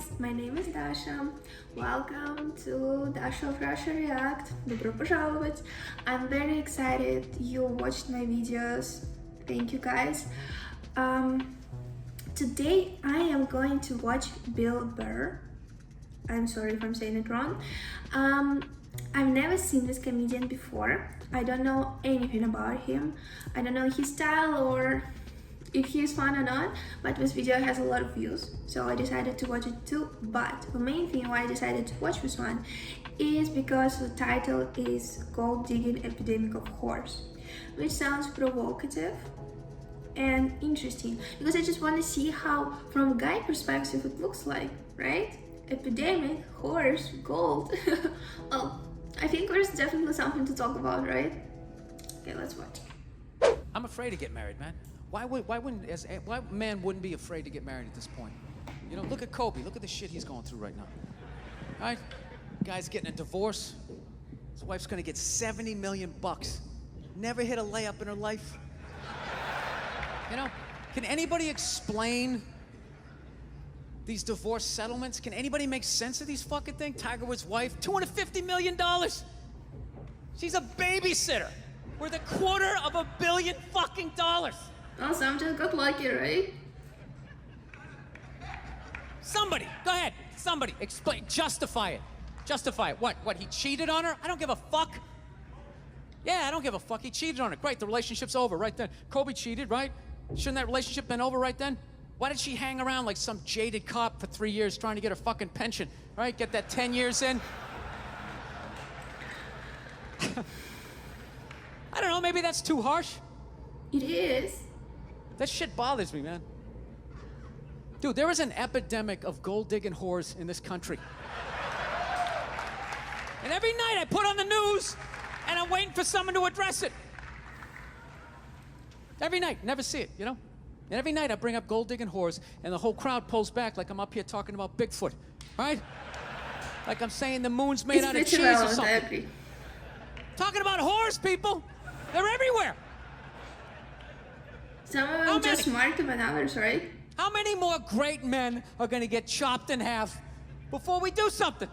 guys, my name is Dasha. Welcome to Dasha of Russia React. Добро пожаловать. I'm very excited you watched my videos. Thank you guys. Today I am going to watch Burr. I'm sorry if I'm saying it wrong. I've never seen this comedian before. I don't know anything about him. I don't know his style or if he is fun or not, but this video has a lot of views, so I decided to watch it too. But the main thing why I decided to watch this one is because the title is Gold Digging Epidemic of Horse, which sounds provocative and interesting because I just want to see how from a guy perspective it looks like, right? Epidemic, horse, gold. Well, I think there's definitely something to talk about, right? Okay, let's watch. I'm afraid to get married, man. Why man wouldn't be afraid to get married at this point? You know, look at Kobe. Look at the shit he's going through right now. All right? Guy's getting a divorce. His wife's gonna get $70 million. Never hit a layup in her life. You know, can anybody explain these divorce settlements? Can anybody make sense of these fucking things? Tiger Woods' wife, $250 million. She's a babysitter worth $250 million fucking dollars. Oh, some just got lucky, right? Somebody, go ahead. Somebody, explain, justify it. Justify it. What, he cheated on her? I don't give a fuck. Yeah, I don't give a fuck. He cheated on her. Great, the relationship's over right then. Kobe cheated, right? Shouldn't that relationship been over right then? Why did she hang around like some jaded cop for 3 years trying to get her fucking pension, right? Get that 10 years in? I don't know, maybe that's too harsh. It is. That shit bothers me, man. Dude, there is an epidemic of gold-digging whores in this country. And every night I put on the news, and I'm waiting for someone to address it. Every night, never see it, you know? And every night I bring up gold-digging whores, and the whole crowd pulls back like I'm up here talking about Bigfoot, right? Like I'm saying the moon's made out of cheese or something. I agree. Talking about whores, people. They're everywhere. Some of them just smarter than others, right? How many more great men are gonna get chopped in half before we do something?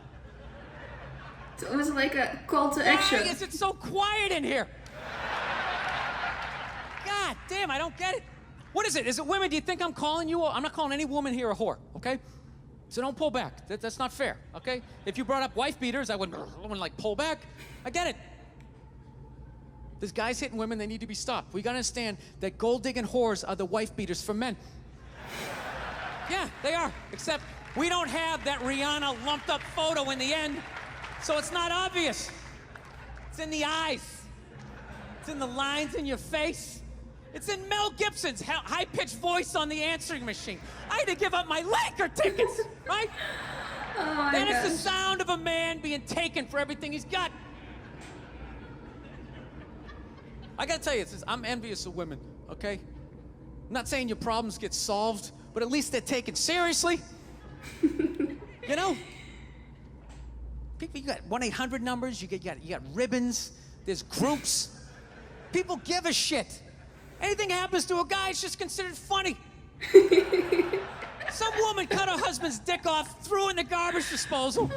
It's almost like a call to action. Why is it so quiet in here? God damn, I don't get it. What is it? Is it women? Do you think I'm calling you? I'm not calling any woman here a whore, okay? So don't pull back. That's not fair, okay? If you brought up wife beaters, I wouldn't like pull back. I get it. There's guys hitting women, they need to be stopped. We gotta understand that gold-digging whores are the wife beaters for men. Yeah, they are. Except we don't have that Rihanna lumped up photo in the end, so it's not obvious. It's in the eyes. It's in the lines in your face. It's in Mel Gibson's high-pitched voice on the answering machine. I had to give up my Laker tickets, right? Oh Then it's the sound of a man being taken for everything he's got. I gotta tell you, I'm envious of women, okay? I'm not saying your problems get solved, but at least they're taken seriously. You know? People, you got 1-800 numbers, you got ribbons, there's groups. People give a shit. Anything happens to a guy, it's just considered funny. Some woman cut her husband's dick off, threw it in the garbage disposal,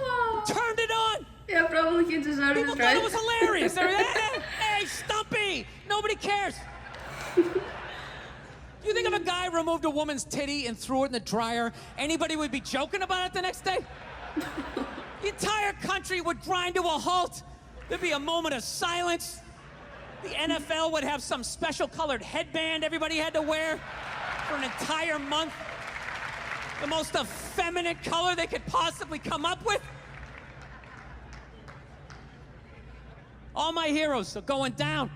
turned it on. Yeah, probably he deserved People it, thought right? it was hilarious. They were, hey, Stumpy! Nobody cares. You think if a guy removed a woman's titty and threw it in the dryer, anybody would be joking about it the next day? The entire country would grind to a halt. There'd be a moment of silence. The NFL would have some special colored headband everybody had to wear for an entire month. The most effeminate color they could possibly come up with. All my heroes are going down.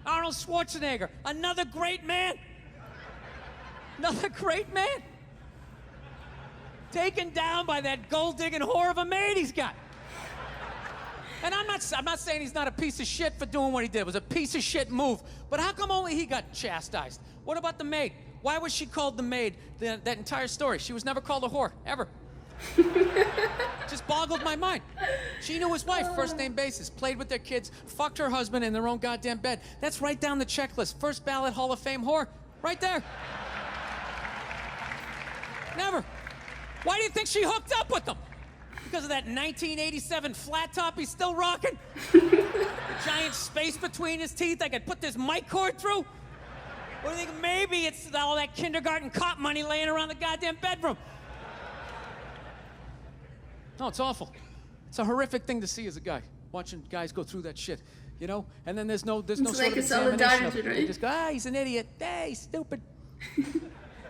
Arnold Schwarzenegger, another great man. Another great man. Taken down by that gold-digging whore of a maid he's got. And I'm not saying he's not a piece of shit for doing what he did. It was a piece of shit move. But how come only he got chastised? What about the maid? Why was she called the maid that entire story? She was never called a whore, ever. Just boggled my mind. She knew his wife, first name basis, played with their kids, fucked her husband in their own goddamn bed. That's right down the checklist. First ballot Hall of Fame whore. Right there. Never. Why do you think she hooked up with him? Because of that 1987 flat top he's still rocking? The giant space between his teeth I could put this mic cord through? Or do you think maybe it's all that kindergarten cop money laying around the goddamn bedroom? No, it's awful. It's a horrific thing to see as a guy, watching guys go through that shit, you know? And then there's no It's sort like of a examination of solidarity, it. right? They just go, he's an idiot. Hey, he's stupid.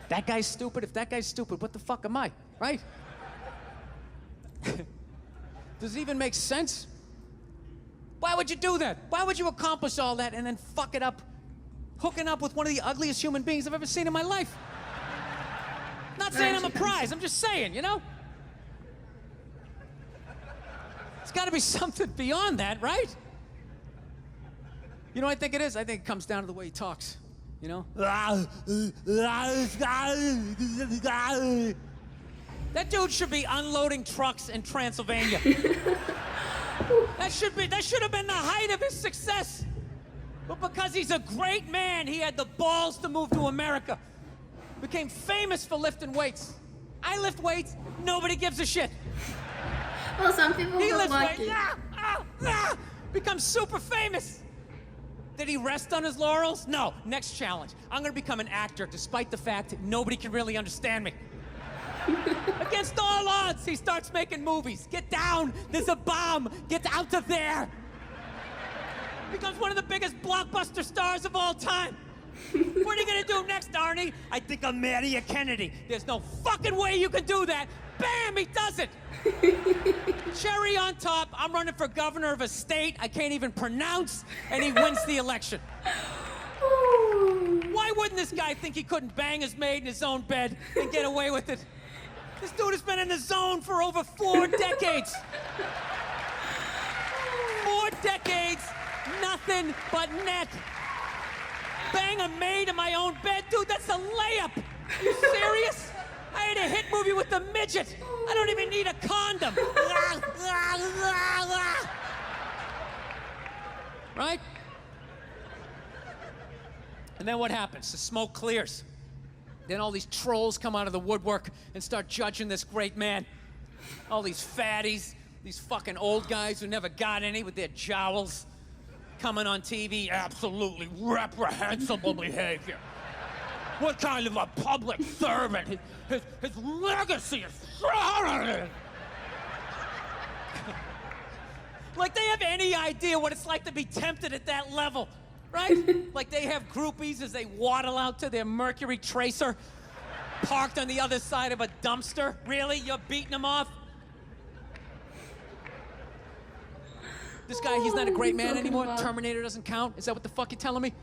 That guy's stupid. If that guy's stupid, what the fuck am I, right? Does it even make sense? Why would you do that? Why would you accomplish all that and then fuck it up, hooking up with one of the ugliest human beings I've ever seen in my life? Not saying I'm a prize, I'm just saying, you know? It's gotta be something beyond that, right? You know what I think it is? I think it comes down to the way he talks, you know? That dude should be unloading trucks in Transylvania. That should have been the height of his success. But because he's a great man, he had the balls to move to America. Became famous for lifting weights. I lift weights, nobody gives a shit. Well, some people He get lifts lucky. weights, becomes super famous. Did he rest on his laurels? No, next challenge. I'm gonna become an actor despite the fact that nobody can really understand me. Against all odds, he starts making movies. Get down, there's a bomb, get out of there. Becomes one of the biggest blockbuster stars of all time. What are you gonna do next, Arnie? I think I'll marry a Kennedy. There's no fucking way you can do that. Bam, he does it. Cherry on top, I'm running for governor of a state I can't even pronounce, and he wins the election. Why wouldn't this guy think he couldn't bang his maid in his own bed and get away with it? This dude has been in the zone for over 4 decades. 4 decades, nothing but net. Bang a maid in my own bed? Dude, that's a layup. You serious? I had a hit movie with the midget. I don't even need a condom. Right? And then what happens? The smoke clears. Then all these trolls come out of the woodwork and start judging this great man. All these fatties, these fucking old guys who never got any with their jowls, coming on TV, absolutely reprehensible behavior. What kind of a public servant? His legacy is shrouded. Like they have any idea what it's like to be tempted at that level, right? Like they have groupies as they waddle out to their Mercury Tracer, parked on the other side of a dumpster. Really? You're beating them off? This guy, he's not a great man anymore? Terminator doesn't count? Is that what the fuck you're telling me?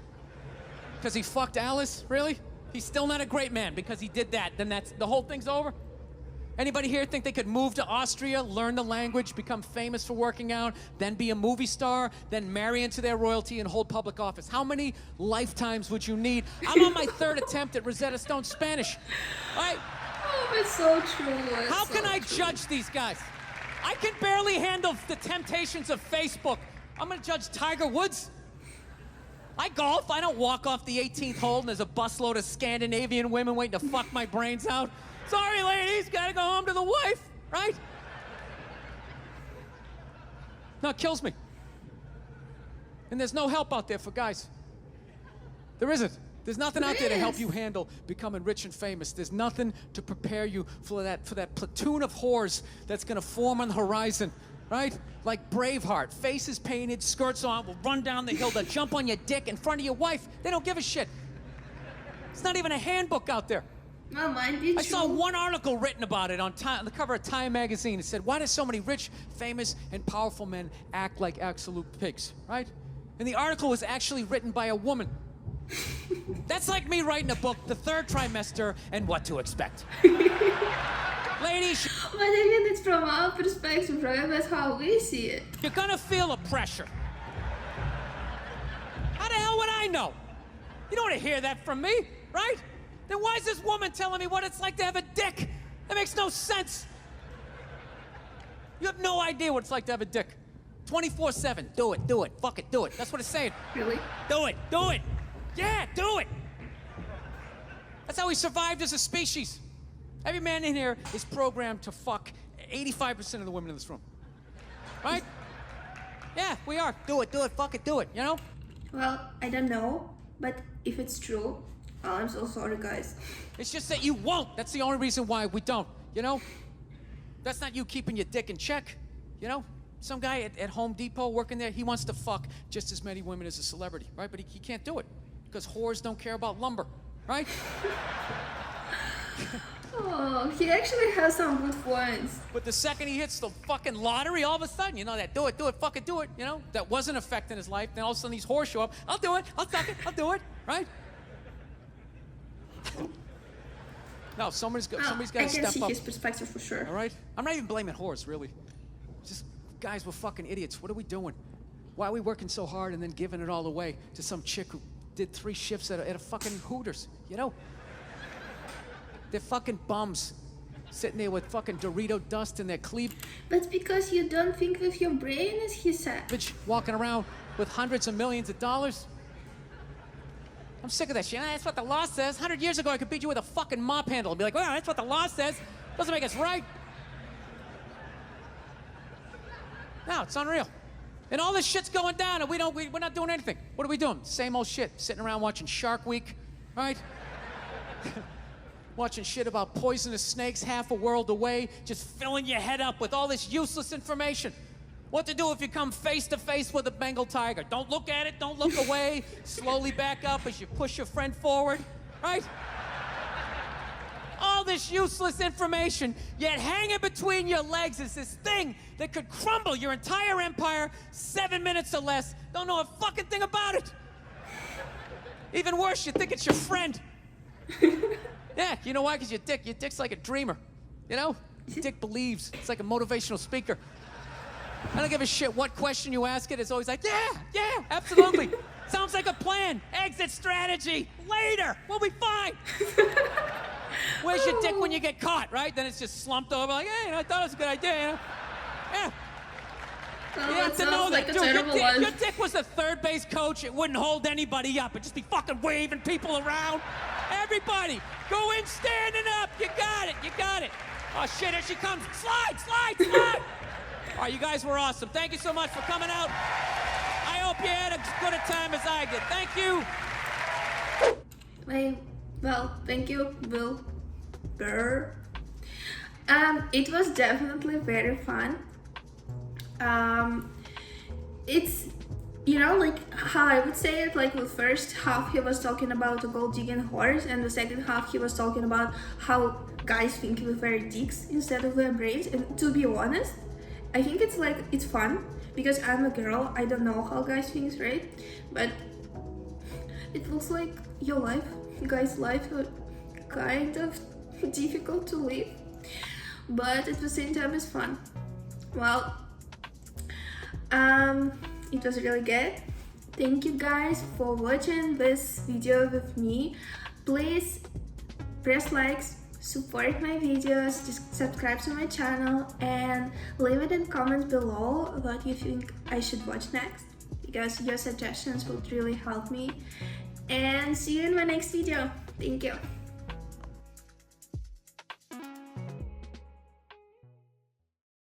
Because he fucked Alice? Really? He's still not a great man because he did that. Then that's the whole thing's over? Anybody here think they could move to Austria, learn the language, become famous for working out, then be a movie star, then marry into their royalty and hold public office? How many lifetimes would you need? I'm on my 3rd attempt at Rosetta Stone Spanish. All right? Oh, it's so true. How can I judge these guys? I can barely handle the temptations of Facebook. I'm gonna judge Tiger Woods? I golf. I don't walk off the 18th hole and there's a busload of Scandinavian women waiting to fuck my brains out. Sorry, ladies, gotta go home to the wife, right? No, it kills me. And there's no help out there for guys. There isn't. There's nothing out there to help you handle becoming rich and famous. There's nothing to prepare you for that platoon of whores that's gonna form on the horizon, right? Like Braveheart, faces painted, skirts on, will run down the hill, they'll jump on your dick in front of your wife. They don't give a shit. It's not even a handbook out there. Well, mine did. I saw one article written about it on the cover of Time magazine. It said, why do so many rich, famous, and powerful men act like absolute pigs, right? And the article was actually written by a woman. That's like me writing a book, The 3rd Trimester, and What to Expect. Ladies, But again, it's from our perspective, right? That's how we see it. you're gonna feel a pressure. How the hell would I know? You don't want to hear that from me, right? Then why is this woman telling me what it's like to have a dick? That makes no sense. You have no idea what it's like to have a dick. 24/7, do it, fuck it, do it. That's what it's saying. Really? Do it. Yeah, do it. That's how we survived as a species. Every man in here is programmed to fuck 85% of the women in this room. Right? Yeah, we are. Do it, fuck it, do it, you know? Well, I don't know, but if it's true, well, I'm so sorry, guys. It's just that you won't. That's the only reason why we don't, you know? That's not you keeping your dick in check, you know? Some guy at Home Depot working there, he wants to fuck just as many women as a celebrity, right? But he can't do it because whores don't care about lumber, right? Oh, he actually has some good points. But the second he hits the fucking lottery, all of a sudden, you know, that do it, fucking do it, you know? That wasn't affecting his life. Then all of a sudden these whores show up. I'll do it, I'll suck it, I'll do it, right? No, somebody's got to step I can see up. his perspective for sure. All right? I'm not even blaming whores, really. Just, guys, we're fucking idiots. What are we doing? Why are we working so hard and then giving it all away to some chick who did 3 shifts at a fucking Hooters, you know? They're fucking bums. Sitting there with fucking Dorito dust in their cleavage, But because you don't think with your brain, as he said. walking around with hundreds of millions of dollars. I'm sick of that shit. That's what the law says. 100 years ago, I could beat you with a fucking mop handle and be like, well, that's what the law says. Doesn't make us right. No, it's unreal. And all this shit's going down, and we're not doing anything. What are we doing? Same old shit. Sitting around watching Shark Week, right? Watching shit about poisonous snakes half a world away, just filling your head up with all this useless information. What to do if you come face to face with a Bengal tiger. Don't look at it, don't look away. Slowly back up as you push your friend forward, right? All this useless information, yet hanging between your legs is this thing that could crumble your entire empire 7 minutes or less. Don't know a fucking thing about it. Even worse, you think it's your friend. Yeah, you know why? Because your dick's like a dreamer, you know? Your dick believes. It's like a motivational speaker. I don't give a shit what question you ask it. It's always like, yeah, absolutely. Sounds like a plan. Exit strategy. Later. We'll be fine. Where's your dick when you get caught, right? Then it's just slumped over like, hey, I thought it was a good idea, you know? Yeah. Oh, You have to know like that, a dude, terrible one. your dick was the third base coach. It wouldn't hold anybody up. It'd just be fucking waving people around. Everybody, go in standing up. You got it. Oh, shit, here she comes. Slide. All right, you guys were awesome. Thank you so much for coming out. I hope you had as good a time as I did. Thank you. Well, thank you, Bill Burr. It was definitely very fun. It's, you know, like how I would say it, like the first half he was talking about a gold digging horse, and the second half he was talking about how guys think with their dicks instead of their brains. And to be honest, I think it's fun because I'm a girl. I don't know how guys think, right? But it looks like your life, guys' life, are kind of difficult to live, but at the same time it's fun. Well, it was really good. Thank you guys for watching this video with me. Please press likes, support my videos, just subscribe to my channel, and leave it in comments below what you think I should watch next, because your suggestions would really help me. And see you in my next video. Thank you.